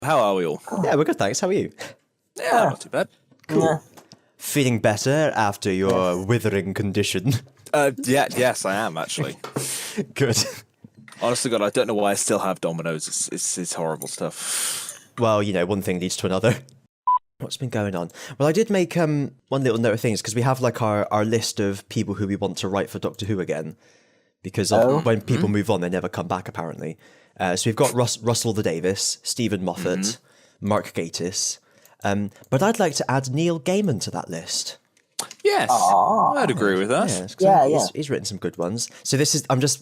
How are we all? Yeah, we're good, thanks. How are you? Yeah, not too bad. Cool. Feeling better after your withering condition? Yes, I am actually. Good. Honestly, God, I don't know why I still have dominoes. It's horrible stuff. Well, one thing leads to another. What's been going on? Well, I did make one little note of things, because we have like our list of people who we want to write for Doctor Who again, because when people move on, they never come back, apparently. So we've got Russell the Davis, Stephen Moffat, Mark Gatiss, but I'd like to add Neil Gaiman to that list. Yes, I'd agree with that. Yeah, he's written some good ones. So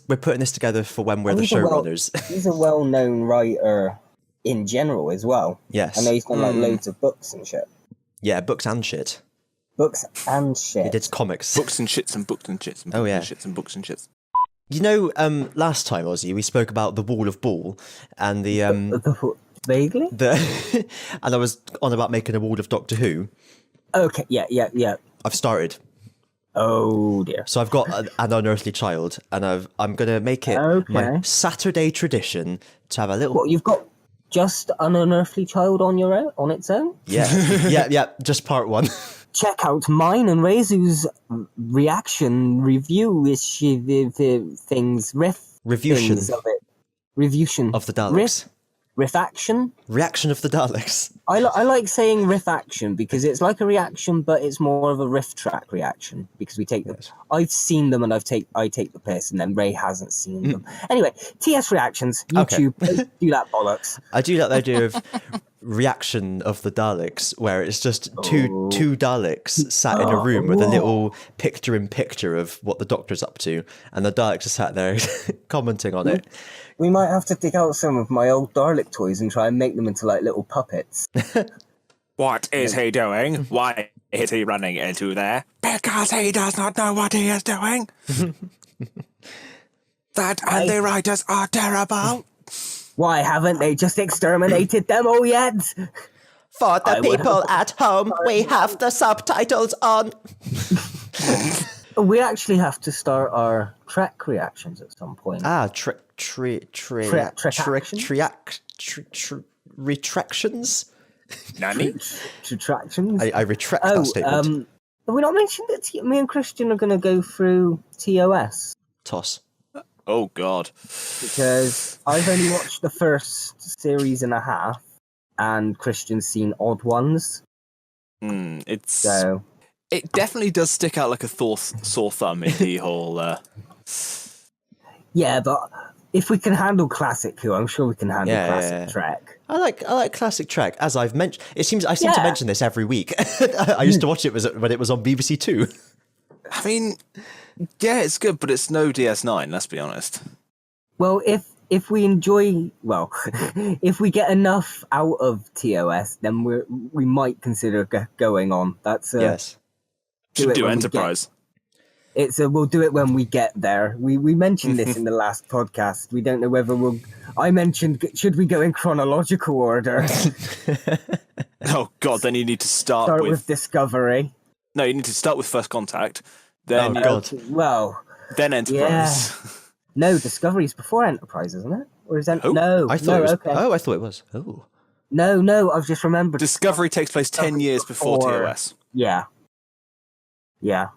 we're putting this together for when we're the showrunners. He's a well-known writer in general as well. Yes. I know he's got like loads of books and shit. Yeah, books and shit. Books and shit. He did comics. Books and shits and books and shits and books and shits and books and shits. Last time, Ozzy, we spoke about the Wall of Ball and the vaguely? And I was on about making a wall of Doctor Who. Okay, yeah. I've started. Oh dear. So I've got an unearthly child, and I'm going to make it my Saturday tradition to have a little... What, you've got just an unearthly child on its own? Yeah, just part one. Check out mine and Rezu's reaction review things, Reviewtion things of it. Reviewtion. of the Daleks. Rifaction? Reaction of the Daleks. I like saying rifaction because it's like a reaction, but it's more of a riff track reaction because we take them. I've seen them and I take the piss, and then Ray hasn't seen them. Anyway, TS reactions, YouTube, do that bollocks. I do like the idea of reaction of the Daleks, where it's just two Daleks sat in a room with a little picture-in-picture of what the Doctor's up to, and the Daleks are sat there commenting on it. We might have to dig out some of my old Dalek toys and try and make them into like little puppets. What is he doing? Why is he running into there? Because he does not know what he is doing. That and the writers are terrible. Why haven't they just exterminated them all yet? For the people at home, we have the subtitles on. We actually have to start our Trek reactions at some point. Retractions? Nanny? Retractions? I retract that statement. Have we not mentioned that me and Christian are going to go through TOS? Toss. Oh, God. Because I've only watched the first series and a half, and Christian's seen Odd Ones. It definitely does stick out like a sore thumb in the whole... Yeah, but if we can handle classic Who, I'm sure we can handle classic Trek. I like classic Trek, as I've mentioned. I seem to mention this every week. I used to watch it when it was on BBC Two. I mean, yeah, it's good, but it's no DS9, let's be honest. Well, if we enjoy... Well, if we get enough out of TOS, then we might consider going on. That's... Yes. Should do Enterprise. We'll do it when we get there. We mentioned this in the last podcast. We don't know whether I mentioned, should we go in chronological order? Oh, God, then you need to start with Discovery. No, you need to start with First Contact. Then then Enterprise. Yeah. No, Discovery's before Enterprise, isn't it? Or is that... Oh. No, I thought it was. okay. Oh, I thought it was. Oh. No, I've just remembered. Discovery takes place 10 years before TOS. Yeah. Yeah,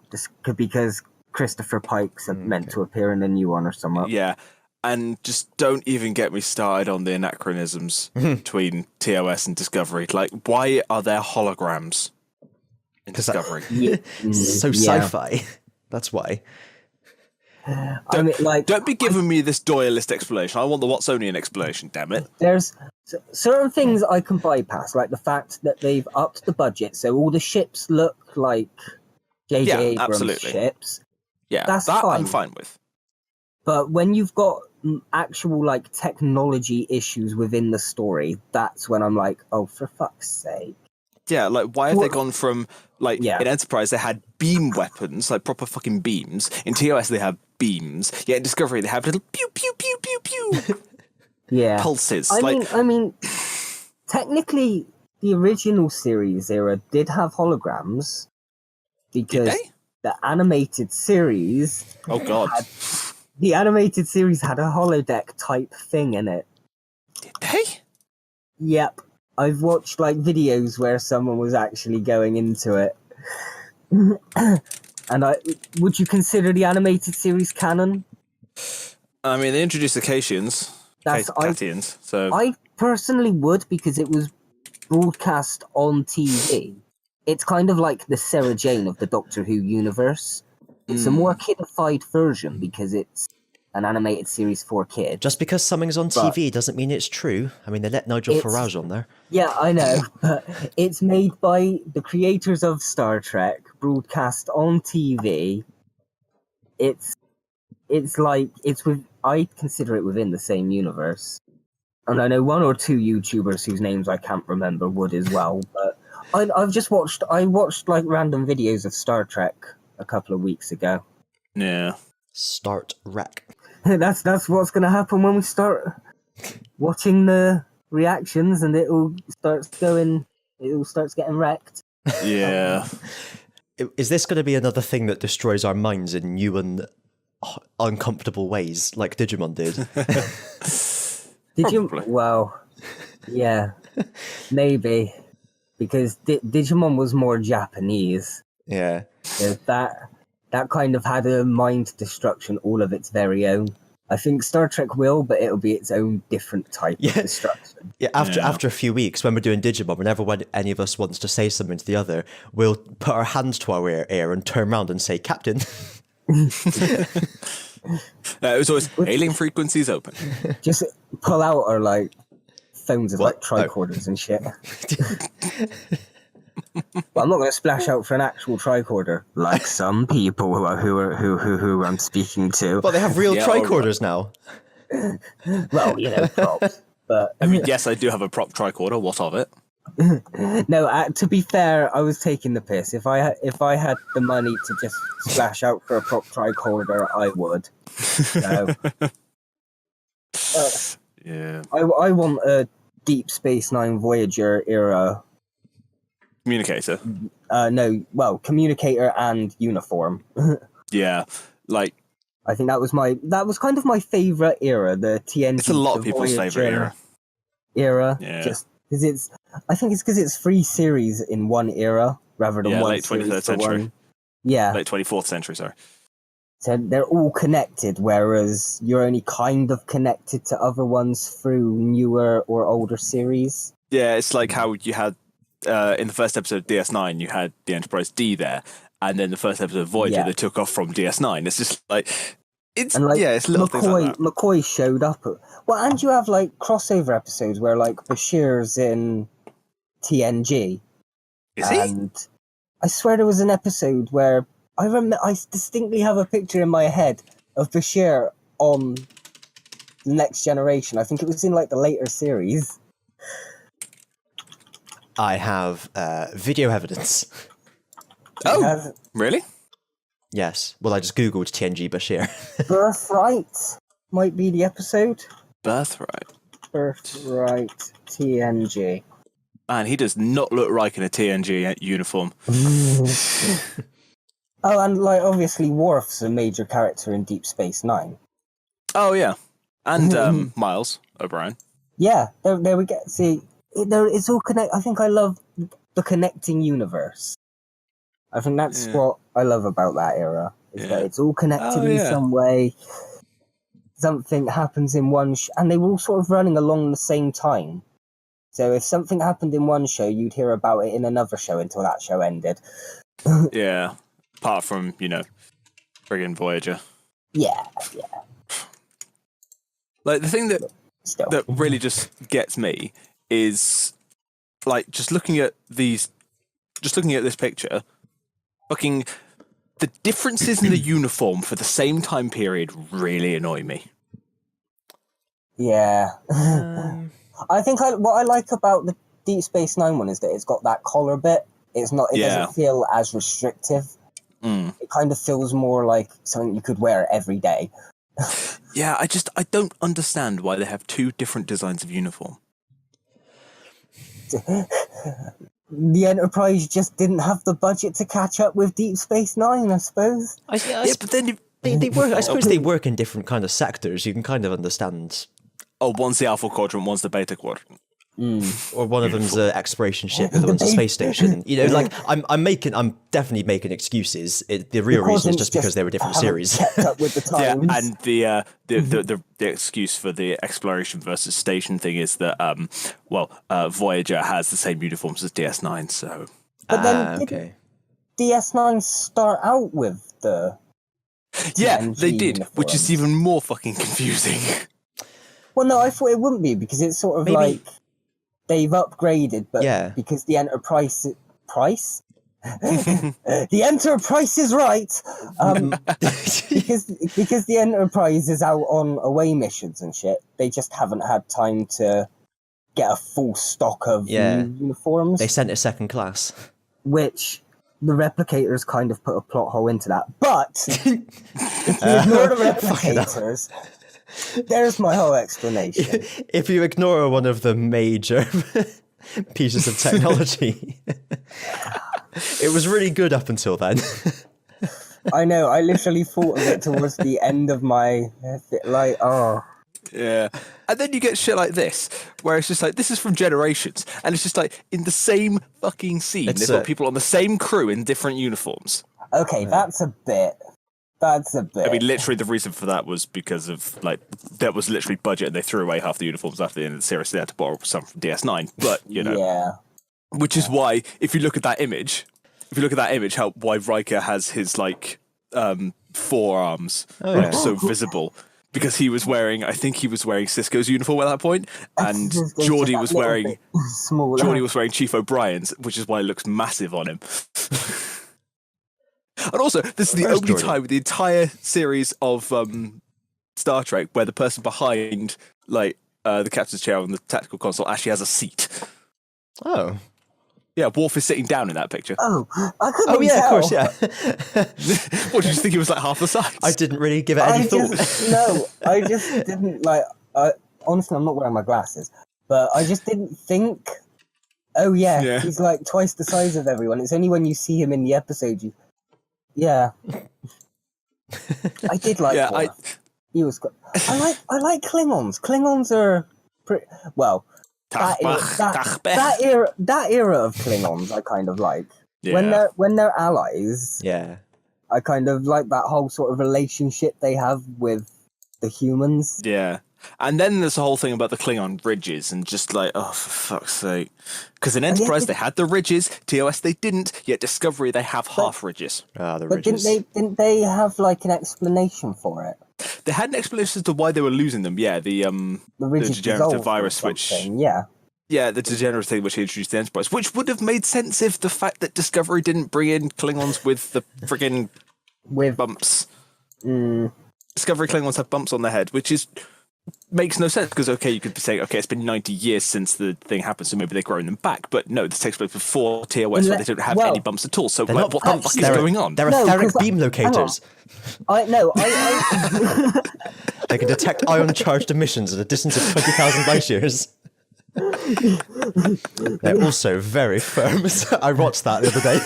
because Christopher Pike's meant to appear in a new one or something. Yeah, and just don't even get me started on the anachronisms between TOS and Discovery. Like, why are there holograms in Discovery? So sci-fi. That's why. Don't be giving me this Doyleist explanation. I want the Watsonian explanation, damn it. There's certain things I can bypass, like the fact that they've upped the budget, so all the ships look like J.J. Abrams ships. Yeah, that's that fine. I'm fine with. But when you've got actual like technology issues within the story, that's when I'm like, oh, for fuck's sake. Yeah, like why have they gone from in Enterprise they had beam weapons, like proper fucking beams. In TOS they have beams. Yeah, in Discovery they have little pew pew pew pew pew. Pulses. I mean, technically the original series era did have holograms. Because the animated series... Oh, God. The animated series had a holodeck type thing in it. Did they? Yep. I've watched like videos where someone was actually going into it. And would you consider the animated series canon? I mean, they introduced the Catians, Catians, so I personally would, because it was broadcast on TV. It's kind of like the Sarah Jane of the Doctor Who universe. It's a more kidified version because it's an animated series for kids. Just because something's on TV doesn't mean it's true. I mean, they let Nigel Farage on there. Yeah, I know, but it's made by the creators of Star Trek, broadcast on TV. I consider it within the same universe. And I know one or two YouTubers whose names I can't remember would as well, but I watched like random videos of Star Trek a couple of weeks ago. Yeah. Start wreck. That's what's going to happen when we start watching the reactions, and it all starts getting wrecked. Yeah. Is this going to be another thing that destroys our minds in new and uncomfortable ways, like Digimon did? Well, yeah, maybe, because Digimon was more Japanese. Yeah. That kind of had a mind destruction all of its very own. I think Star Trek will, but it'll be its own different type of destruction. Yeah, after a few weeks, when we're doing Digimon, whenever any of us wants to say something to the other, we'll put our hands to our ear and turn around and say, Captain. It was always alien frequencies open. Just pull out our like phones as like tricorders and shit. Well, I'm not going to splash out for an actual tricorder like some people who I'm speaking to. But they have real tricorders now. Well, props. But I mean, yes, I do have a prop tricorder. What of it? No, to be fair, I was taking the piss. If I had the money to just splash out for a prop tricorder, I would. So, yeah. I want a Deep Space Nine Voyager era communicator. Communicator and uniform. Yeah, like I think that was kind of my favorite era. The TNG. It's a lot of people's favorite era. Yeah. Just because I think it's because it's 3 series in one era rather than one late 23rd century. One. Yeah, late 24th century. Sorry. So they're all connected, whereas you're only kind of connected to other ones through newer or older series. Yeah, it's like how you had in the first episode of DS9, you had the Enterprise D there, and then the first episode of Voyager, they took off from DS9. It's just like it's little things like that. McCoy showed up. And you have like crossover episodes where like Bashir's in TNG. Is he? And I swear there was an episode where I distinctly have a picture in my head of Bashir on The Next Generation. I think it was in like the later series. I have video evidence. Oh, really? Yes. Well, I just googled TNG Bashir. Birthright might be the episode. Birthright TNG. Man, he does not look right in a TNG uniform. Oh, and like obviously Worf's a major character in Deep Space Nine. Oh yeah, and Miles O'Brien. Yeah, there we go. See, it's all connect. I think I love the connecting universe. I think that's what I love about that era. Is that it's all connected in some way. Something happens in one, and they were all sort of running along the same time. So if something happened in one show, you'd hear about it in another show until that show ended. Yeah, apart from friggin' Voyager. Yeah. Like the thing that really just gets me is like just looking at this picture, fucking the differences in the uniform for the same time period really annoy me. Yeah. I think what I like about the Deep Space Nine one is that it's got that collar bit. It doesn't feel as restrictive. It kind of feels more like something you could wear every day. Yeah, I don't understand why they have 2 different designs of uniform. The Enterprise just didn't have the budget to catch up with Deep Space Nine, I suppose. But then they work. I suppose they work in different kind of sectors. You can kind of understand. Oh, one's the Alpha Quadrant, one's the Beta Quadrant. Or one of them's an exploration ship, the other one's a space station. Like I'm definitely making excuses. The real reason is just because they were different series. Kept up with the times. Yeah, and the excuse for the exploration versus station thing is that Voyager has the same uniforms as DS9, so. But then didn't DS9 start out with the TNG they did, uniforms? Which is even more fucking confusing. Well, no, I thought it wouldn't be, because it's sort of like they've upgraded, but because the Enterprise the Enterprise is right, because the Enterprise is out on away missions and shit. They just haven't had time to get a full stock of new uniforms. They sent a second class, which the replicators kind of put a plot hole into that. But if you ignore the replicators, there's my whole explanation. If you ignore one of the major pieces of technology, it was really good up until then. I know, I literally thought of it towards the end of my, like, oh. Yeah. And then you get shit like this, where it's just like, this is from Generations, and it's just like, in the same fucking scene, they've got people on the same crew in different uniforms. Okay, that's a bit. I mean, literally the reason for that was because of, like, that was literally budget, and they threw away half the uniforms after the end of the series. They had to borrow some from DS9, but, Yeah. Which is why, if you look at that image, why Riker has his, like, forearms so visible. Because he was wearing, I think he was wearing Cisco's uniform at that point, and Geordie was wearing Chief O'Brien's, which is why it looks massive on him. And also, this is the only time in the entire series of Star Trek where the person behind, like, the captain's chair on the tactical console actually has a seat. Oh. Yeah, Worf is sitting down in that picture. Oh, I couldn't tell. Of course, yeah. What, did you think he was like half the size? I didn't really give it any thought. No, I just didn't, like, honestly, I'm not wearing my glasses, but I just didn't think, he's like twice the size of everyone. It's only when you see him in the episode, I did like Worf. He was good. I like Klingons. Klingons are pretty, well, that era of Klingons I kind of like. When they're allies. Yeah. I kind of like that whole sort of relationship they have with the humans. Yeah. And then there's the whole thing about the Klingon ridges, and just like, oh, for fuck's sake. Because in Enterprise they had the ridges, TOS they didn't, yet Discovery they have half ridges. The but ridges. Didn't they have like an explanation for it? They had an explanation as to why they were losing them, the degenerative virus, which... Yeah, the degenerate thing which he introduced the Enterprise, which would have made sense if the fact that Discovery didn't bring in Klingons with the friggin' bumps. Discovery Klingons have bumps on their head, which makes no sense, because, you could be saying, it's been 90 years since the thing happened, so maybe they're growing them back. But no, this takes place before TOS, where they don't have any bumps at all. So what the fuck is going on? They're etheric beam locators. They can detect ion-charged emissions at a distance of 20,000 light years. They're also very firm. I watched that the other day.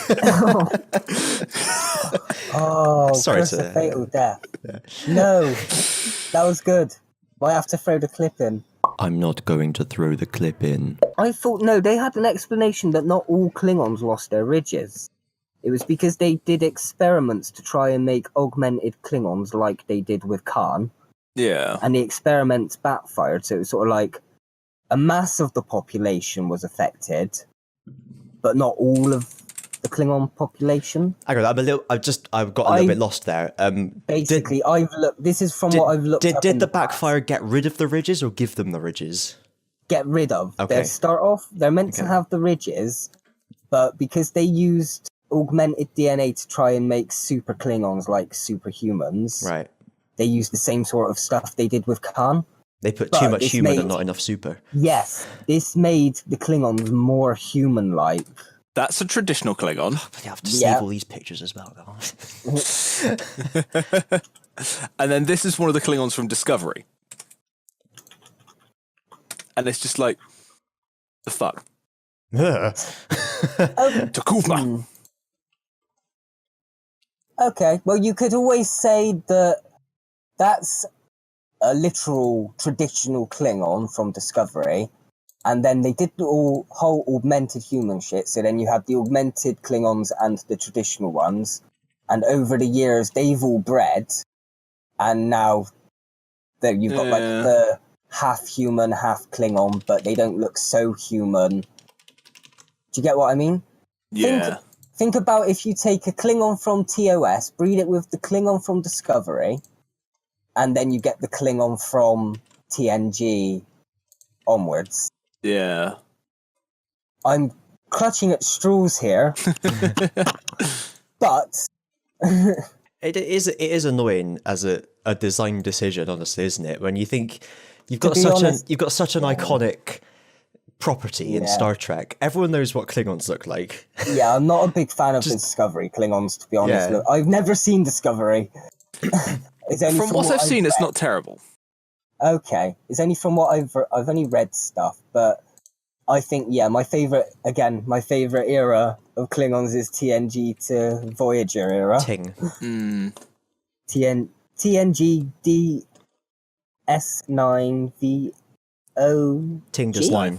Sorry to fatal death. Yeah. No, that was good. Might have to throw the clip in. I'm not going to throw the clip in. I thought they had an explanation that not all Klingons lost their ridges. It was because they did experiments to try and make augmented Klingons like they did with Khan. Yeah. And the experiments backfired, so it was sort of like a mass of the population was affected, but not all of the Klingon population. I've got a little bit lost there. Basically, this is from what I've looked up. Did the backfire get rid of the ridges or give them the ridges? Get rid of. Okay. They start off, they're meant to have the ridges, but because they used augmented DNA to try and make super Klingons like superhumans, right? They used the same sort of stuff they did with Khan. They put too much human and not enough super. Yes, this made the Klingons more human-like. That's a traditional Klingon. I have to save all these pictures as well. And then this is one of the Klingons from Discovery. And it's just like, the fuck? Takuvma. Okay, well, you could always say that that's a literal traditional Klingon from Discovery, And then they did the whole augmented human shit. So then you had the augmented Klingons and the traditional ones. And over the years, they've all bred. And now you've got like the half human, half Klingon, but they don't look so human. Do you get what I mean? Yeah. Think about if you take a Klingon from TOS, breed it with the Klingon from Discovery, and then you get the Klingon from TNG onwards. Yeah. I'm clutching at straws here, but it is annoying as a design decision, honestly, isn't it? When you think you've got such an iconic property in Star Trek. Everyone knows what Klingons look like. Yeah, I'm not a big fan of Discovery Klingons, to be honest. Yeah. I've never seen Discovery. From what I've seen, it's not terrible. Okay, it's only from what I've only read stuff, but I think my favorite era of Klingons is TNG to Voyager era. Ting. TNG DS9 VO. Ting just line.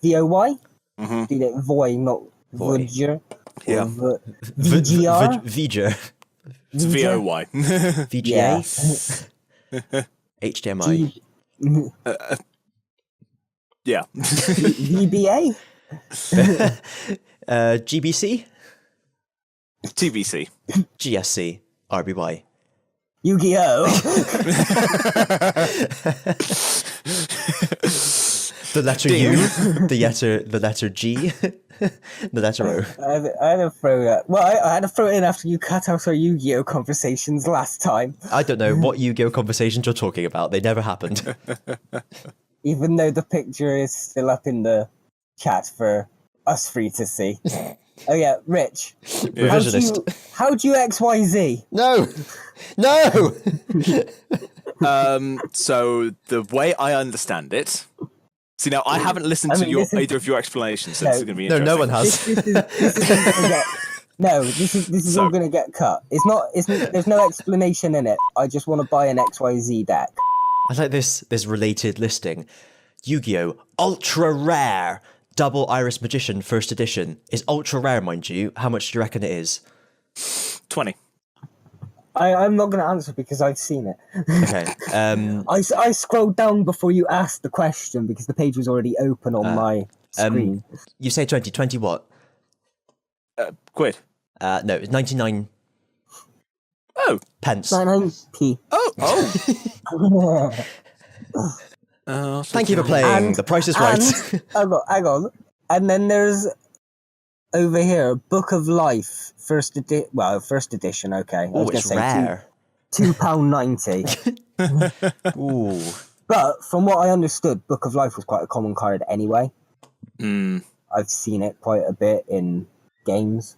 VOY? Mm-hmm. Voy, not Voyager. Yeah. VGR? VGR. It's VOY. VGA? HDMI. Yeah. VBA? GBC? TBC. GSC. RBY. Yu-Gi-Oh! The letter U, the letter G, the letter O. I had to throw that. Well, I had to throw it in after you cut out our Yu-Gi-Oh conversations last time. I don't know what Yu-Gi-Oh conversations you're talking about. They never happened. Even though the picture is still up in the chat for us three to see. Oh yeah, Rich. Revisionist. How do you XYZ? No. So the way I understand it. See, now I haven't listened to either of your explanations, so this is going to be interesting. No one has. This is all going to get cut. There's no explanation in it. I just want to buy an XYZ deck. I like this related listing. Yu-Gi-Oh! Ultra Rare Double Iris Magician First Edition. Is ultra rare, mind you. How much do you reckon it is? 20. I'm not going to answer because I've seen it. Okay. I scrolled down before you asked the question because the page was already open on my screen. You say 20. 20 what? Quid. No, it's 99. Oh. Pence. 99p. Oh. Thank you for playing. The Price is Right. Hang on. And then there's over here, Book of Life, first edition. Okay, Oh, it's rare. £2.90. Ooh. But from what I understood, Book of Life was quite a common card anyway. Mm. I've seen it quite a bit in games.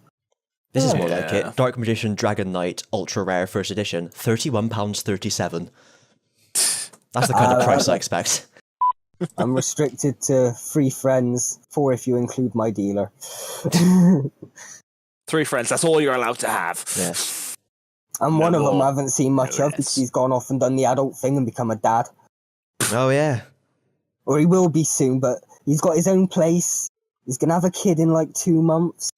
This is more like it. Dark Magician Dragon Knight Ultra Rare First Edition, £31.37. That's the kind of price I expect. I'm restricted to 3 friends, 4 if you include my dealer. 3 friends, that's all you're allowed to have. Yeah. And one of them I haven't seen much of because he's gone off and done the adult thing and become a dad. Oh, yeah. Or he will be soon, but he's got his own place. He's going to have a kid in like 2 months.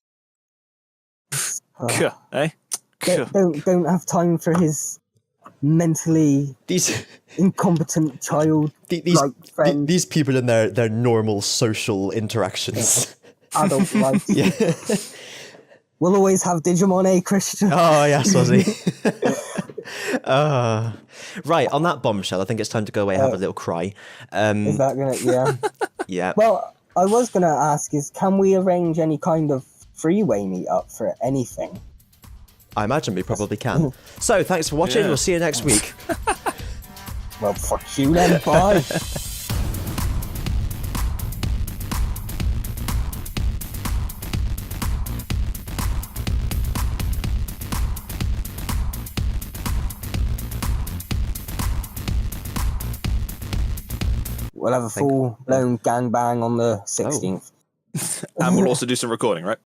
Don't have time for his mentally incompetent child. These people in their normal social interactions. Adult life. Yeah. We'll always have Digimon, Christian? Oh, yes, Ozzy. Right, on that bombshell, I think it's time to go away and have a little cry. Is that going to... Yeah. Yeah. Well, I was going to ask can we arrange any kind of freeway meetup for anything? I imagine we probably can. So, thanks for watching. We'll see you next week. Well, fuck you then. Bye. We'll have a full-blown gangbang on the 16th. And we'll also do some recording, right?